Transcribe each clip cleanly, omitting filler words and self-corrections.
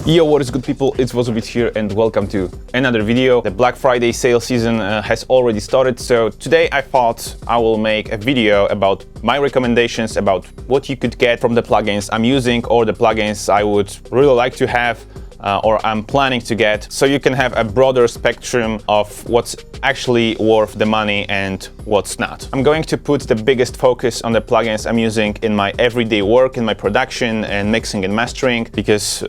Yo, what is good people, it's Ozone here and welcome to another video. The Black Friday sale season has already started, so today I thought I will make a video about my recommendations about what you could get from the plugins I'm using or the plugins I would really like to have or I'm planning to get, so you can have a broader spectrum of what's actually worth the money and what's not. I'm going to put the biggest focus on the plugins I'm using in my everyday work, in my production and mixing and mastering, because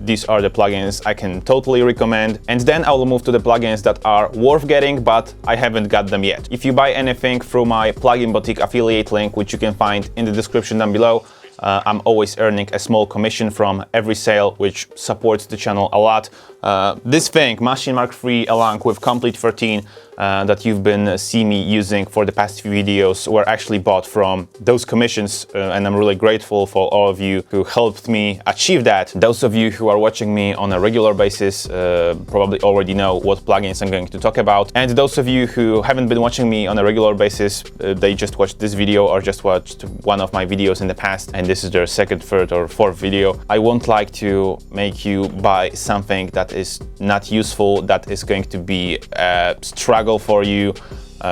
these are the plugins I can totally recommend. And then I will move to the plugins that are worth getting, but I haven't got them yet. If you buy anything through my Plugin Boutique affiliate link, which you can find in the description down below, I'm always earning a small commission from every sale, which supports the channel a lot. This thing, Maschine MK3 along with Komplete 13 that you've been seeing me using for the past few videos were actually bought from those commissions, and I'm really grateful for all of you who helped me achieve that. Those of you who are watching me on a regular basis probably already know what plugins I'm going to talk about, and those of you who haven't been watching me on a regular basis, they just watched this video or just watched one of my videos in the past, and this is their second, third or fourth video. I won't like to make you buy something that is not useful, that is going to be a struggle for you.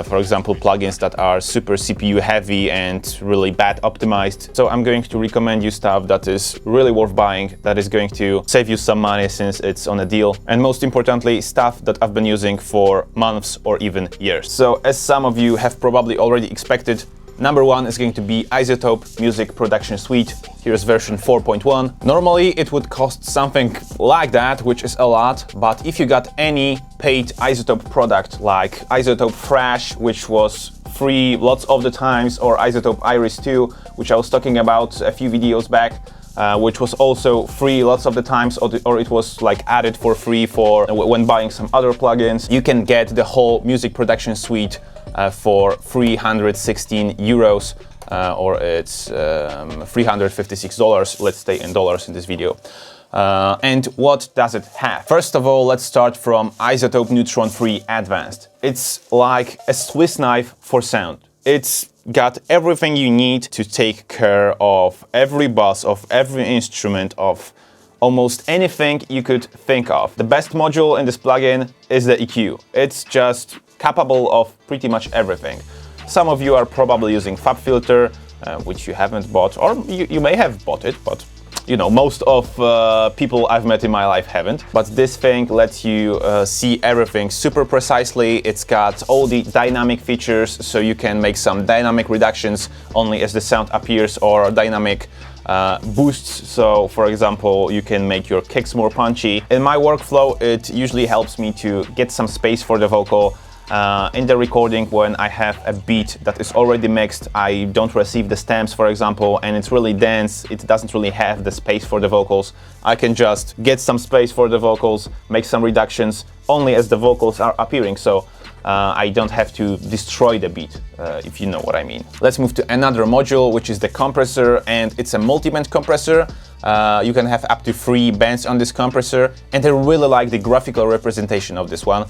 For example, plugins that are super CPU heavy and really bad optimized. So I'm going to recommend you stuff that is really worth buying, that is going to save you some money since it's on a deal, and most importantly, stuff that I've been using for months or even years. So as some of you have probably already expected, number one is going to be iZotope Music Production Suite. Here's version 4.1. Normally it would cost something like that, which is a lot, but if you got any paid iZotope product like iZotope Fresh, which was free lots of the times, or iZotope Iris 2, which I was talking about a few videos back, which was also free lots of the times, or it was like added for free for when buying some other plugins, you can get the whole music production suite for 316 euros, or it's $356. Let's stay in dollars in this video. And what does it have? First of all, let's start from iZotope Neutron 3 Advanced. It's like a Swiss knife for sound. It's got everything you need to take care of every bus, of every instrument, of almost anything you could think of. The best module in this plugin is the EQ. It's just capable of pretty much everything. Some of you are probably using FabFilter, which you haven't bought, or you may have bought it, but you know, most of people I've met in my life haven't. But this thing lets you see everything super precisely. It's got all the dynamic features, so you can make some dynamic reductions only as the sound appears, or dynamic boosts. So for example, you can make your kicks more punchy. In my workflow, it usually helps me to get some space for the vocal. In the recording, when I have a beat that is already mixed, I don't receive the stems, for example, and it's really dense, it doesn't really have the space for the vocals. I can just get some space for the vocals, make some reductions only as the vocals are appearing, so I don't have to destroy the beat, if you know what I mean. Let's move to another module, which is the compressor, and it's a multi-band compressor. You can have up to 3 bands on this compressor, and I really like the graphical representation of this one,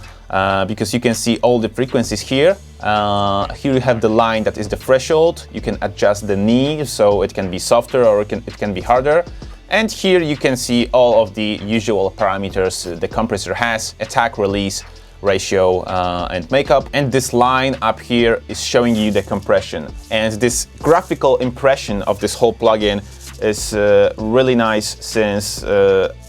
because you can see all the frequencies here. Here you have the line that is the threshold. You can adjust the knee, so it can be softer or it can be harder. And here you can see all of the usual parameters the compressor has: attack, release, ratio, and makeup. And this line up here is showing you the compression. And this graphical impression of this whole plugin is really nice, since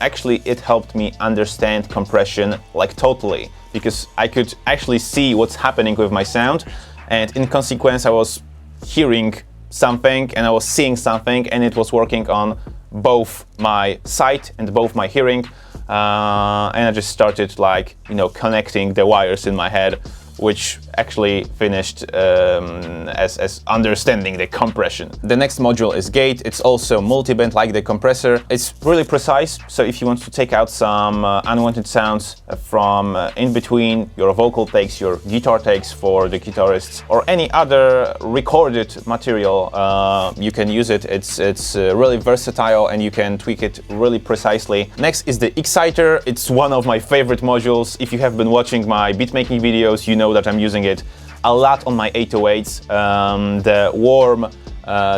actually it helped me understand compression like totally, because I could actually see what's happening with my sound, and in consequence I was hearing something and I was seeing something, and it was working on both my sight and both my hearing, and I just started, like, you know, connecting the wires in my head, which actually finished as understanding the compression. The next module is gate. It's also multi-band like the compressor. It's really precise, so if you want to take out some unwanted sounds from in between your vocal takes, your guitar takes for the guitarists, or any other recorded material, you can use it. It's really versatile, and you can tweak it really precisely. Next is the exciter. It's one of my favorite modules. If you have been watching my beatmaking videos, you know that I'm using it a lot on my 808s. The warm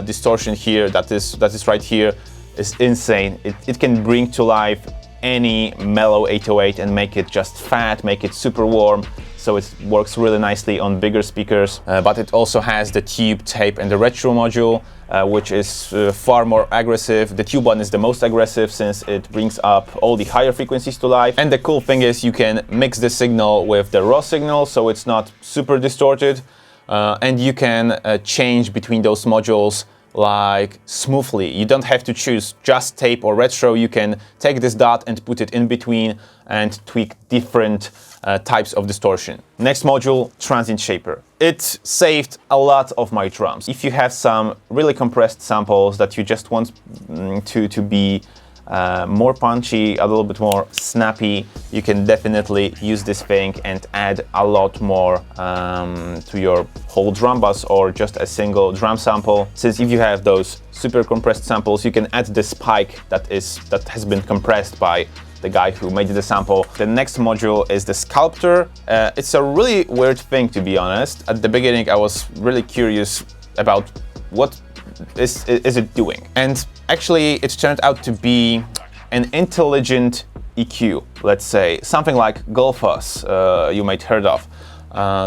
distortion here, that is right here, is insane. It can bring to life any mellow 808 and make it just fat, make it super warm. So it works really nicely on bigger speakers, but it also has the tube, tape and the retro module, which is far more aggressive. The tube one is the most aggressive since it brings up all the higher frequencies to life. And the cool thing is you can mix the signal with the raw signal, so it's not super distorted. And you can change between those modules like smoothly. You don't have to choose just tape or retro. You can take this dot and put it in between and tweak different types of distortion. Next module, Transient Shaper. It saved a lot of my drums. If you have some really compressed samples that you just want to be more punchy, a little bit more snappy, you can definitely use this thing and add a lot more to your whole drum bus or just a single drum sample. Since if you have those super compressed samples, you can add the spike that has been compressed by the guy who made the sample. The next module is the Sculptor. It's a really weird thing, to be honest. At the beginning, I was really curious about what is it doing? And actually, it turned out to be an intelligent EQ, let's say, something like Gullfoss, you might heard of.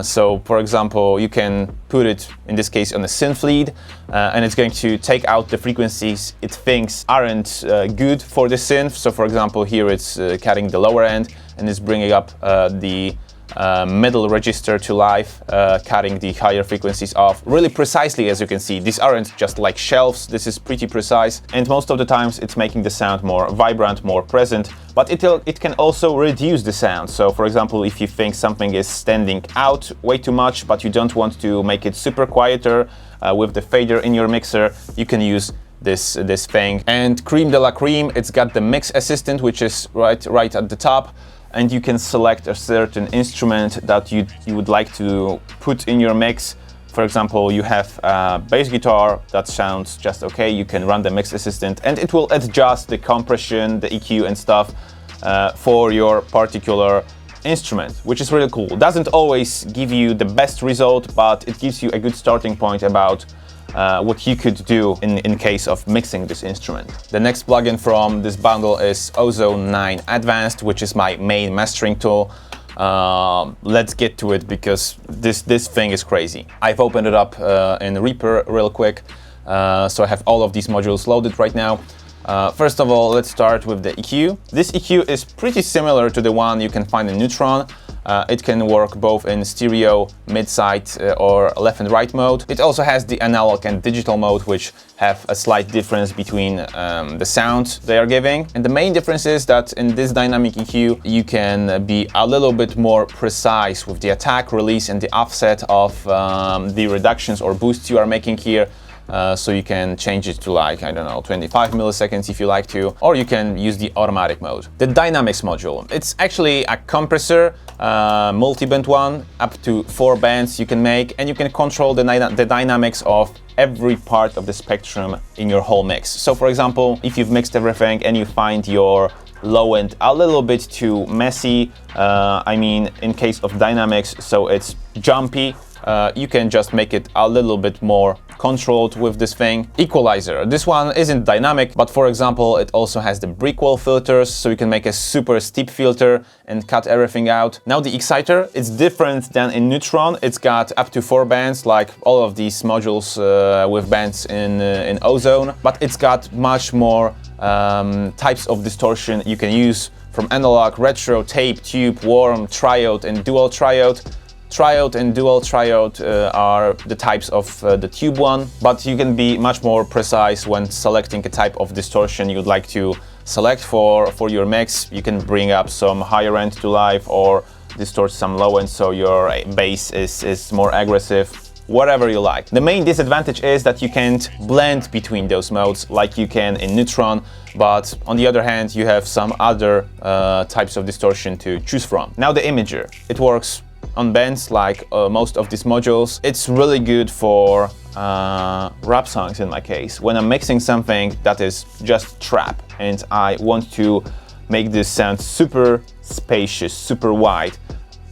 So, for example, you can put it, in this case, on a synth lead, and it's going to take out the frequencies it thinks aren't good for the synth. So, for example, here it's cutting the lower end, and it's bringing up the middle register to life, cutting the higher frequencies off really precisely. As you can see, these aren't just like shelves, this is pretty precise, and most of the times it's making the sound more vibrant, more present, but it can also reduce the sound. So for example, if you think something is standing out way too much but you don't want to make it super quieter with the fader in your mixer, you can use this thing. And Cream de la Cream, it's got the mix assistant, which is right at the top, and you can select a certain instrument that you would like to put in your mix. For example, you have a bass guitar that sounds just okay, you can run the mix assistant and it will adjust the compression, the EQ and stuff for your particular instrument, which is really cool. Doesn't always give you the best result, but it gives you a good starting point about what you could do in case of mixing this instrument. The next plugin from this bundle is Ozone 9 Advanced, which is my main mastering tool. Let's get to it because this thing is crazy. I've opened it up in Reaper real quick, so I have all of these modules loaded right now. First of all, let's start with the EQ. This EQ is pretty similar to the one you can find in Neutron. It can work both in stereo, mid-side or left and right mode. It also has the analog and digital mode, which have a slight difference between the sound they are giving. And the main difference is that in this dynamic EQ, you can be a little bit more precise with the attack, release and the offset of the reductions or boosts you are making here. So you can change it to like, I don't know, 25 milliseconds if you like to, or you can use the automatic mode. The Dynamics module, it's actually a compressor, multi-band one, up to 4 bands you can make, and you can control the dynamics of every part of the spectrum in your whole mix. So for example, if you've mixed everything and you find your low end a little bit too messy, I mean in case of dynamics, so it's jumpy, you can just make it a little bit more controlled with this thing. Equalizer, this one isn't dynamic, but for example it also has the brick wall filters, so you can make a super steep filter and cut everything out. Now the Exciter, it's different than in Neutron. It's got up to 4 bands like all of these modules with bands in Ozone, but it's got much more types of distortion you can use, from analog, retro, tape, tube, warm, triode and dual triode. Triode and dual triode are the types of the tube one, but you can be much more precise when selecting a type of distortion you'd like to select for your mix. You can bring up some higher end to life or distort some low end so your bass is more aggressive, whatever you like. The main disadvantage is that you can't blend between those modes like you can in Neutron, but on the other hand you have some other types of distortion to choose from. Now the Imager, it works on bands like most of these modules. It's really good for rap songs in my case. When I'm mixing something that is just trap and I want to make this sound super spacious, super wide,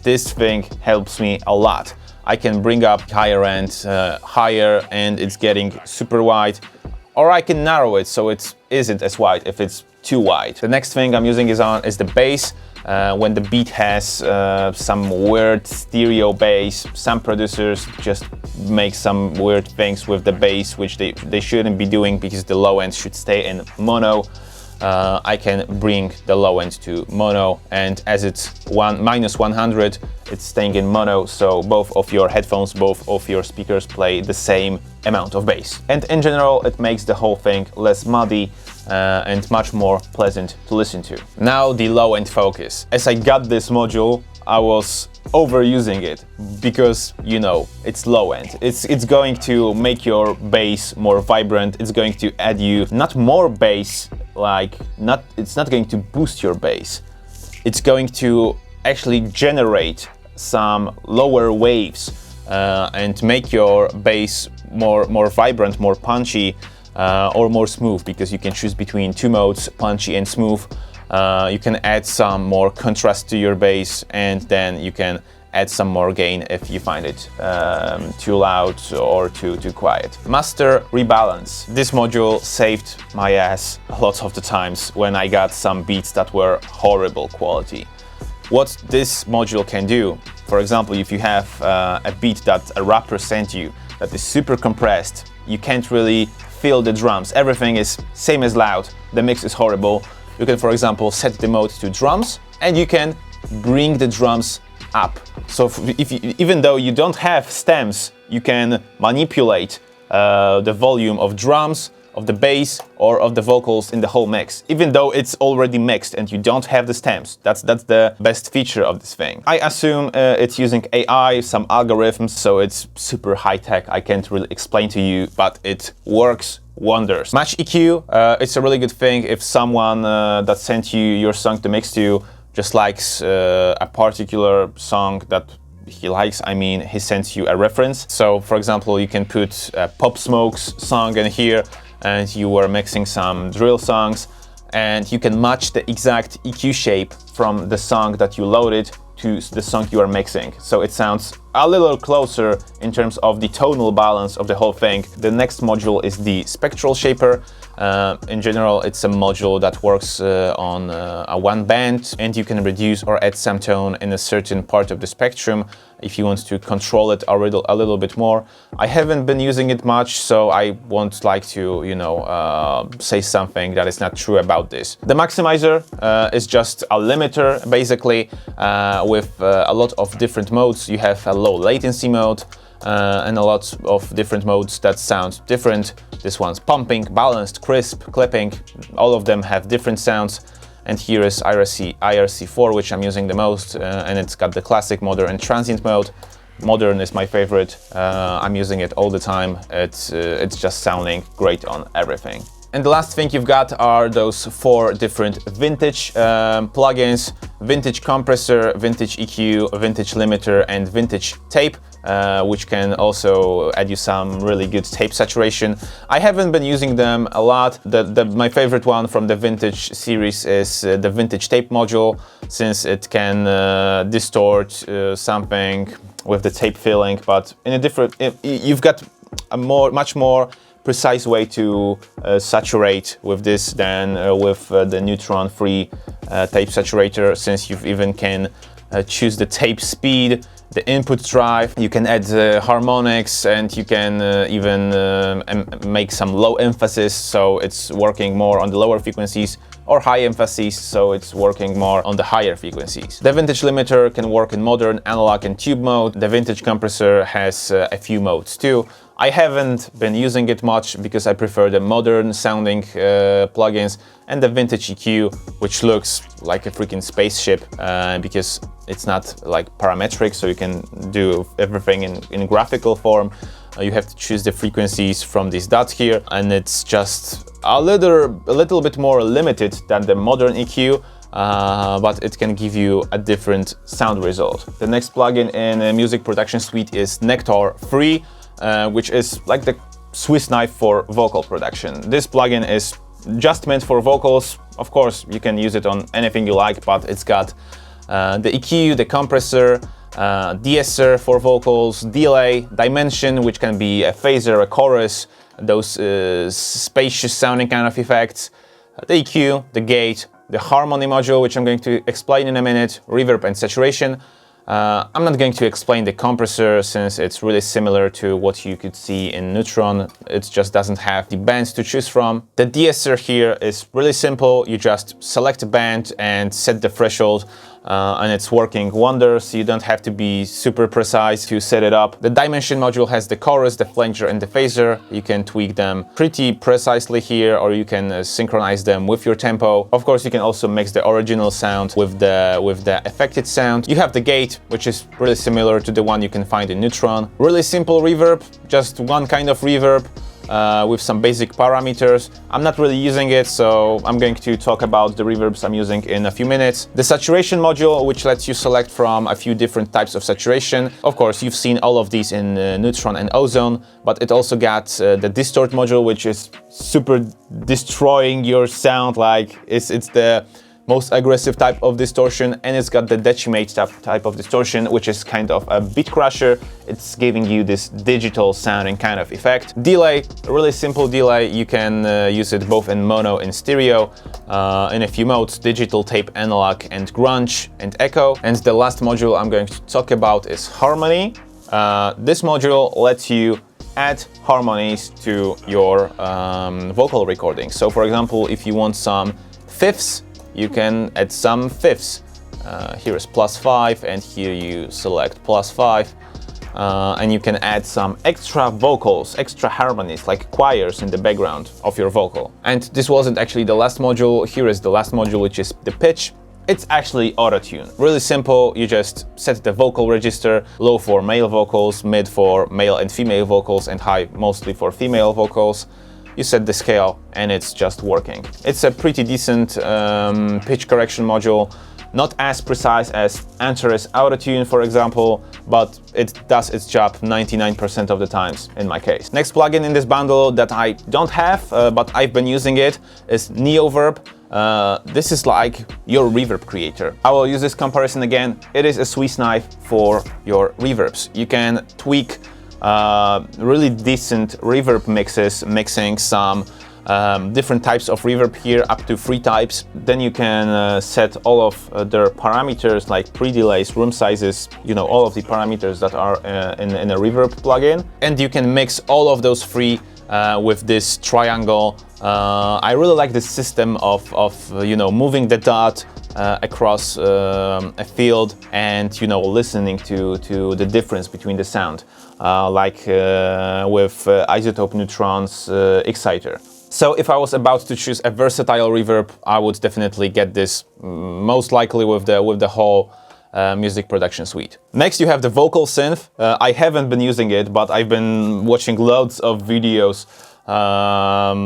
this thing helps me a lot. I can bring up higher end higher and it's getting super wide, or I can narrow it so it's isn't as wide, if it's too wide. The next thing I'm using is the bass. When the beat has some weird stereo bass, some producers just make some weird things with the bass, which they shouldn't be doing because the low end should stay in mono. I can bring the low end to mono, and as it's -100, it's staying in mono, so both of your headphones, both of your speakers play the same amount of bass. And in general, it makes the whole thing less muddy and much more pleasant to listen to. Now the low end focus. As I got this module, I was overusing it because, you know, it's low end. It's going to make your bass more vibrant. It's going to add you not more bass, it's not going to boost your bass. It's going to actually generate some lower waves and make your bass more vibrant, more punchy, or more smooth, because you can choose between two modes, punchy and smooth. You can add some more contrast to your bass, and then you can add some more gain if you find it too loud or too quiet. Master rebalance. This module saved my ass a lot of the times when I got some beats that were horrible quality. What this module can do, for example, if you have a beat that a rapper sent you that is super compressed, you can't really feel the drums, everything is same as loud, the mix is horrible. You can, for example, set the mode to drums, and you can bring the drums up. So even though you don't have stems, you can manipulate the volume of drums, of the bass, or of the vocals in the whole mix, even though it's already mixed and you don't have the stems. That's the best feature of this thing. I assume it's using AI, some algorithms, so it's super high tech. I can't really explain to you, but it works wonders. Match EQ, it's a really good thing if someone that sent you your song to mix to just likes a particular song that he likes. I mean, he sends you a reference. So, for example, you can put Pop Smoke's song in here, and you were mixing some drill songs, and you can match the exact EQ shape from the song that you loaded to the song you are mixing. So it sounds a little closer in terms of the tonal balance of the whole thing. The next module is the Spectral Shaper. In general, it's a module that works on a one band, and you can reduce or add some tone in a certain part of the spectrum if you want to control it a little bit more. I haven't been using it much, so I won't like to, you know, say something that is not true about this. The maximizer is just a limiter, basically, with a lot of different modes. You have a low latency mode, and a lot of different modes that sound different. This one's pumping, balanced, crisp, clipping. All of them have different sounds. And here is IRC4, which I'm using the most, and it's got the classic, modern, and transient mode. Modern is my favorite. I'm using it all the time. It's just sounding great on everything. And the last thing you've got are those 4 different vintage plugins: vintage compressor, vintage EQ, vintage limiter, and vintage tape, which can also add you some really good tape saturation. I haven't been using them a lot. My favorite one from the vintage series is the vintage tape module, since it can distort something with the tape filling, but in a different, you've got a much more precise way to saturate with this than with the Neutron free tape saturator, since you even can choose the tape speed, the input drive, you can add harmonics, and you can even make some low emphasis, so it's working more on the lower frequencies, or high emphasis, so it's working more on the higher frequencies. The vintage limiter can work in modern, analog, and tube mode. The vintage compressor has a few modes too. I haven't been using it much because I prefer the modern sounding plugins, and the vintage EQ, which looks like a freaking spaceship because it's not like parametric, so you can do everything in graphical form. You have to choose the frequencies from this dot here, and it's just a little bit more limited than the modern EQ, but it can give you a different sound result. The next plugin in a music production suite is Nectar Free, which is like the Swiss knife for vocal production. This plugin is just meant for vocals. Of course, you can use it on anything you like, but it's got the EQ, the compressor, de-esser for vocals, delay, dimension, which can be a phaser, a chorus, those spacious sounding kind of effects, the EQ, the gate, the harmony module, which I'm going to explain in a minute, reverb and saturation. I'm not going to explain the compressor since it's really similar to what you could see in Neutron. It just doesn't have the bands to choose from. The de-esser here is really simple. You just select a band and set the threshold and it's working wonders. You don't have to be super precise to set it up. The dimension module has the chorus, the flanger and the phaser. You can tweak them pretty precisely here, or you can synchronize them with your tempo. Of course, you can also mix the original sound with the affected sound. You have the gate, which is really similar to the one you can find in Neutron. Really simple reverb, just one kind of reverb with some basic parameters. I'm not really using it, so I'm going to talk about the reverbs I'm using in a few minutes. The saturation module, which lets you select from a few different types of saturation. Of course, you've seen all of these in Neutron and Ozone, but it also got the distort module, which is super destroying your sound. Like it's the most aggressive type of distortion, and it's got the decimate type of distortion, which is kind of a beat crusher. It's giving you this digital sounding kind of effect. Delay, really simple delay. You can use it both in mono and stereo in a few modes: digital, tape, analog, and grunge and echo. And the last module I'm going to talk about is harmony. This module lets you add harmonies to your vocal recording. So for example, if you want some fifths, you can add some fifths. Here is +5, and here you select +5. And you can add some extra vocals, extra harmonies, like choirs in the background of your vocal. And this wasn't actually the last module. Here is the last module, which is the pitch. It's actually auto-tune. Really simple. You just set the vocal register, low for male vocals, mid for male and female vocals, and high mostly for female vocals. You set the scale and it's just working. It's a pretty decent pitch correction module. Not as precise as Antares Autotune, for example, but it does its job 99% of the times in my case. Next plugin in this bundle that I don't have, but I've been using it, is Neoverb. This is like your reverb creator. I will use this comparison again. It is a Swiss knife for your reverbs. You can tweak really decent reverb mixes, mixing some different types of reverb here, up to 3 types. Then you can set all of their parameters like pre-delays, room sizes, you know, all of the parameters that are in a reverb plugin. And you can mix all of those 3 with this triangle. I really like this system of you know, moving the dot across a field and, you know, listening to the difference between the sound, like with iZotope Neutron's Exciter. So if I was about to choose a versatile reverb, I would definitely get this, most likely with the whole music production suite. Next, you have the VocalSynth. I haven't been using it, but I've been watching loads of videos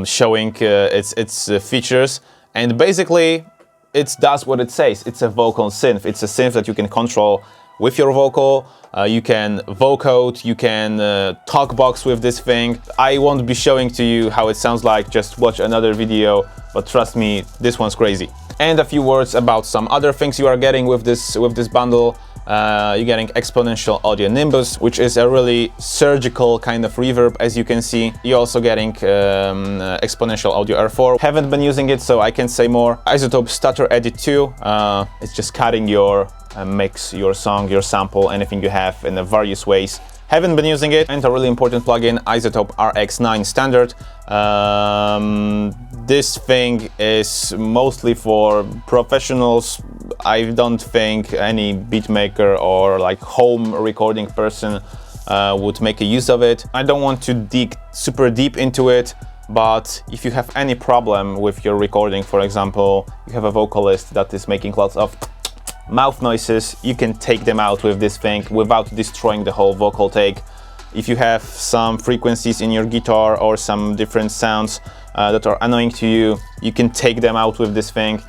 showing its features, and basically it does what it says. It's a vocal synth. It's a synth that you can control with your vocal. You can vocode, you can talk box with this thing. I won't be showing to you how it sounds like, just watch another video, but trust me, this one's crazy. And a few words about some other things you are getting with this bundle. You're getting Exponential Audio Nimbus, which is a really surgical kind of reverb, as you can see. You're also getting Exponential Audio R4. Haven't been using it, so I can say more. iZotope Stutter Edit 2. It's just cutting your mix, your song, your sample, anything you have in various ways. Haven't been using it. And a really important plugin, iZotope RX9 Standard. This thing is mostly for professionals. I don't think any beatmaker or like home recording person would make a use of it. I don't want to dig super deep into it, but if you have any problem with your recording, for example, you have a vocalist that is making lots of mouth noises, you can take them out with this thing without destroying the whole vocal take. If you have some frequencies in your guitar or some different sounds that are annoying to you, you can take them out with this thing.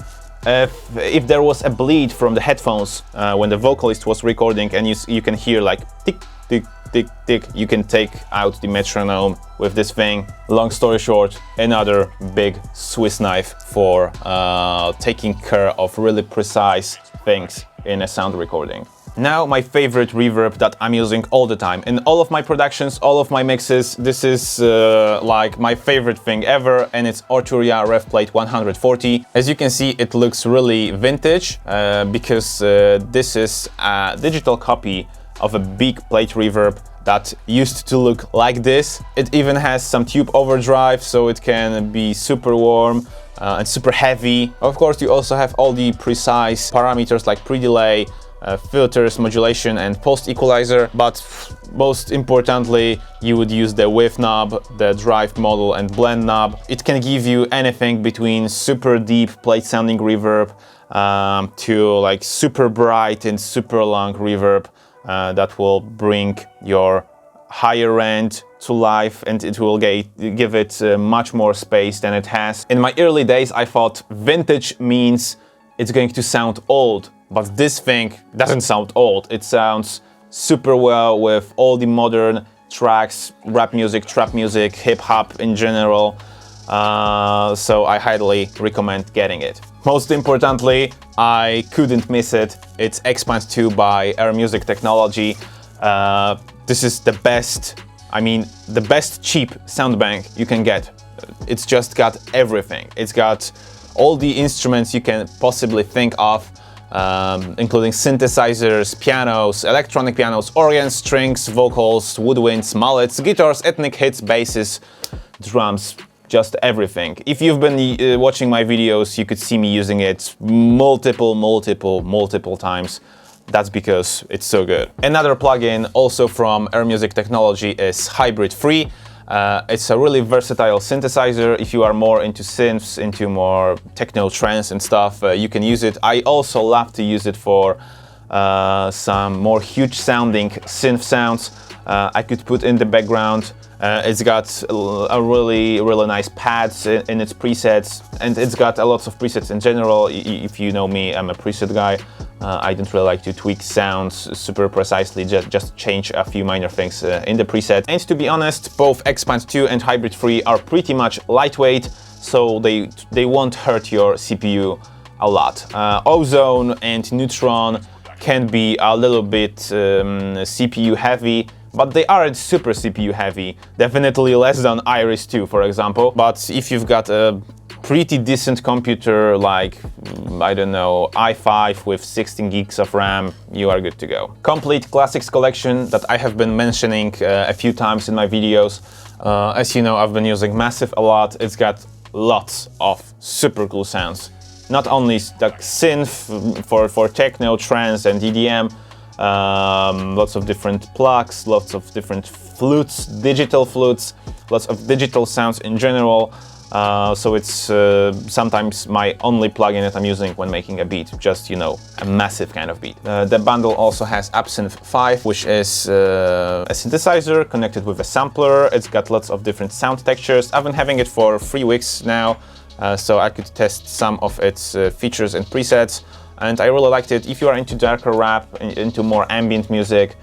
If there was a bleed from the headphones when the vocalist was recording and you can hear like tick, tick, tick, tick, you can take out the metronome with this thing. Long story short, another big Swiss knife for taking care of really precise things in a sound recording. Now my favorite reverb that I'm using all the time. In all of my productions, all of my mixes, this is like my favorite thing ever, and it's Arturia Rev Plate 140. As you can see, it looks really vintage because this is a digital copy of a big plate reverb that used to look like this. It even has some tube overdrive, so it can be super warm and super heavy. Of course, you also have all the precise parameters like pre-delay, filters, modulation and post-equalizer, but most importantly, you would use the width knob, the drive model and blend knob. It can give you anything between super deep plate sounding reverb to like super bright and super long reverb that will bring your higher end to life, and it will give it much more space than it has. In my early days, I thought vintage means it's going to sound old, but this thing doesn't sound old. It sounds super well with all the modern tracks, rap music, trap music, hip-hop in general. So I highly recommend getting it. Most importantly, I couldn't miss it. It's Xpand 2 by Air Music Technology. This is the best, I mean, the best cheap sound bank you can get. It's just got everything. It's got all the instruments you can possibly think of, including synthesizers, pianos, electronic pianos, organs, strings, vocals, woodwinds, mallets, guitars, ethnic hits, basses, drums, just everything. If you've been watching my videos, you could see me using it multiple times. That's because it's so good. Another plugin also from Air Music Technology is Hybrid 3. It's a really versatile synthesizer. If you are more into synths, into more techno trance and stuff, you can use it. I also love to use it for some more huge sounding synth sounds I could put in the background. It's got a really nice pads in its presets, and it's got a lot of presets in general. If you know me, I'm a preset guy. I don't really like to tweak sounds super precisely, just change a few minor things in the preset. And to be honest, both Xpand 2 and Hybrid 3 are pretty much lightweight, so they won't hurt your CPU a lot. Ozone and Neutron can be a little bit CPU heavy, but they aren't super CPU heavy, definitely less than Iris 2, for example. But if you've got a pretty decent computer like, I don't know, i5 with 16 gigs of RAM, you are good to go. Komplete Classics collection that I have been mentioning a few times in my videos. As you know, I've been using Massive a lot. It's got lots of super cool sounds. Not only like synth for techno, trance and EDM, lots of different plugs, lots of different flutes, digital flutes, lots of digital sounds in general. So it's sometimes my only plugin that I'm using when making a beat, just, you know, a massive kind of beat. The bundle also has Absynth 5, which is a synthesizer connected with a sampler. It's got lots of different sound textures. I've been having it for 3 weeks now, so I could test some of its features and presets. And I really liked it. If you are into darker rap, into more ambient music,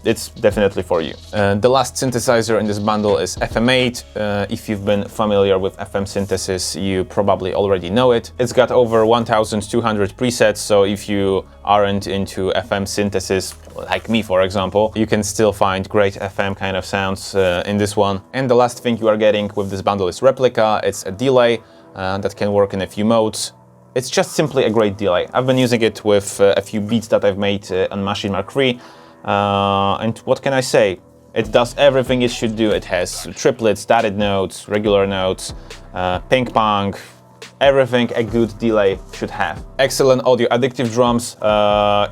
it's definitely for you. The last synthesizer in this bundle is FM8. If you've been familiar with FM synthesis, you probably already know it. It's got over 1,200 presets, so if you aren't into FM synthesis, like me for example, you can still find great FM kind of sounds in this one. And the last thing you are getting with this bundle is Replica. It's a delay that can work in a few modes. It's just simply a great delay. I've been using it with a few beats that I've made on Maschine MK3. And what can I say? It does everything it should do. It has triplets, dotted notes, regular notes, ping pong, everything a good delay should have. Excellent audio addictive drums.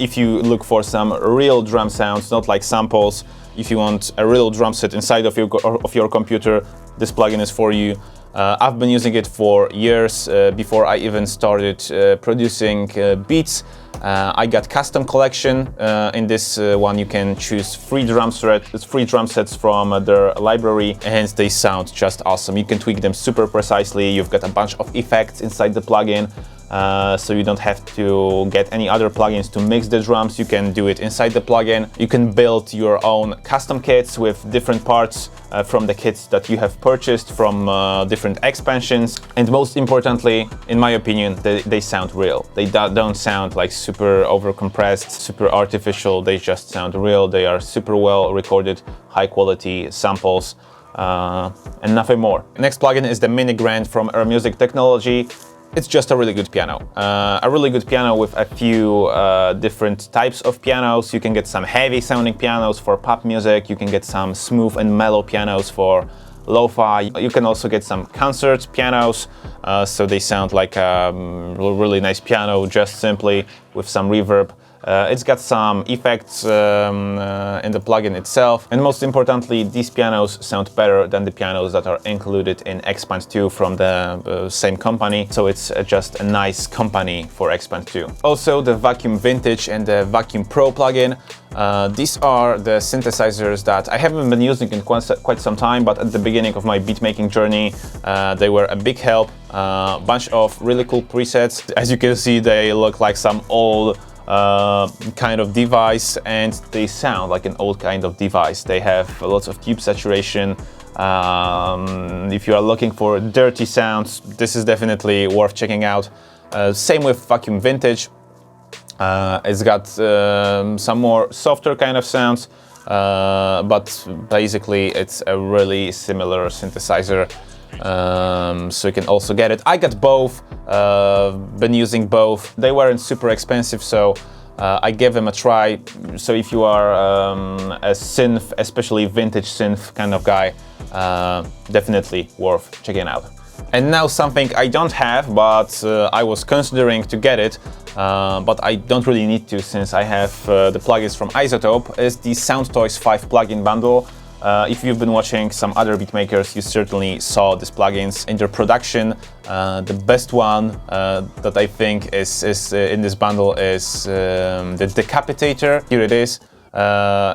If you look for some real drum sounds, not like samples, if you want a real drum set inside of your computer, this plugin is for you. I've been using it for years, before I even started producing beats. I got custom collection. In this one you can choose free drum sets from their library, and they sound just awesome. You can tweak them super precisely. You've got a bunch of effects inside the plugin. so you don't have to get any other plugins to mix the drums. You can do it inside the plugin. You can build your own custom kits with different parts from the kits that you have purchased from different expansions. And most importantly, in my opinion, they sound real. They don't sound like super overcompressed, super artificial. They just sound real. They are super well recorded, high quality samples, and nothing more. Next plugin is the Mini Grand from Air Music Technology. It's just a really good piano. A really good piano with a few different types of pianos. You can get some heavy sounding pianos for pop music. You can get some smooth and mellow pianos for lo-fi. You can also get some concert pianos, so they sound like a really nice piano, just simply with some reverb. It's got some effects in the plugin itself, and most importantly, these pianos sound better than the pianos that are included in Xpand 2 from the same company, so it's just a nice company for Xpand 2. Also, the Vacuum Vintage and the Vacuum Pro plugin. These are the synthesizers that I haven't been using in quite some time, but at the beginning of my beatmaking journey, they were a big help. Bunch of really cool presets. As you can see, they look like some old kind of device, and they sound like an old kind of device. They have lots of tube saturation. If you are looking for dirty sounds, this is definitely worth checking out. Same with Vacuum Vintage. It's got some more softer kind of sounds, but basically it's a really similar synthesizer. So you can also get it. I got both, been using both. They weren't super expensive, so I gave them a try. So if you are a synth, especially vintage synth kind of guy, definitely worth checking out. And now something I don't have, but I was considering to get it, but I don't really need to since I have the plugins from iZotope, is the Soundtoys 5 plugin bundle. If you've been watching some other beatmakers, you certainly saw these plugins in their production. The best one that I think is in this bundle is the Decapitator. Here it is.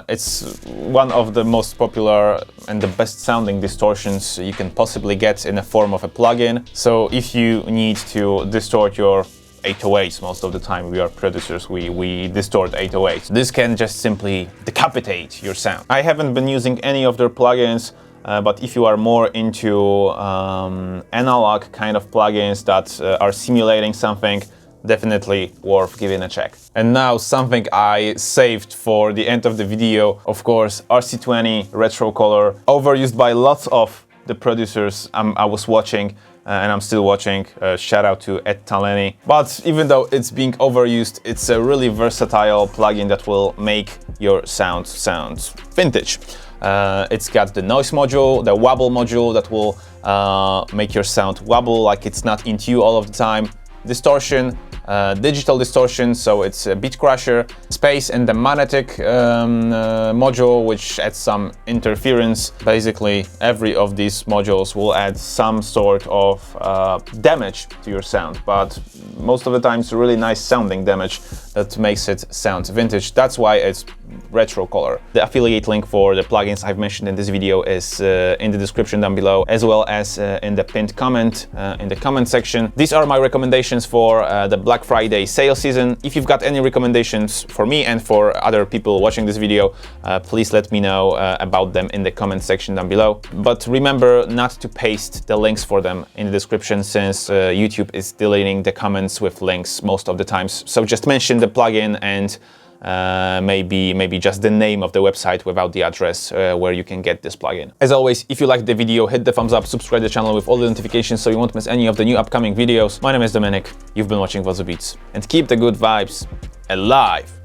It's one of the most popular and the best sounding distortions you can possibly get in the form of a plugin. So if you need to distort your 808s, most of the time we are producers, we distort 808s. This can just simply decapitate your sound. I haven't been using any of their plugins, but if you are more into analog kind of plugins that are simulating something, definitely worth giving a check. And now something I saved for the end of the video, of course, RC20 Retro Color, overused by lots of the producers I was watching, and I'm still watching. Shout out to Ed Taleni. But even though it's being overused, it's a really versatile plugin that will make your sound vintage. It's got the noise module, the wobble module that will make your sound wobble like it's not in tune all of the time. Distortion, digital distortion, so it's a beat crusher. Space and the magnetic module, which adds some interference. Basically, every of these modules will add some sort of damage to your sound, but most of the time it's really nice sounding damage that makes it sound vintage. That's why it's Retro Color. The affiliate link for the plugins I've mentioned in this video is in the description down below, as well as in the pinned comment in the comment section. These are my recommendations for the Black Friday sale season. If you've got any recommendations for me and for other people watching this video, please let me know about them in the comment section down below. But remember not to paste the links for them in the description, since YouTube is deleting the comments with links most of the times. So just mention the plugin and maybe just the name of the website without the address where you can get this plugin. As always, if you liked the video, hit the thumbs up, subscribe to the channel with all the notifications so you won't miss any of the new upcoming videos. My name is Dominik, you've been watching Wozo Beats, and keep the good vibes alive!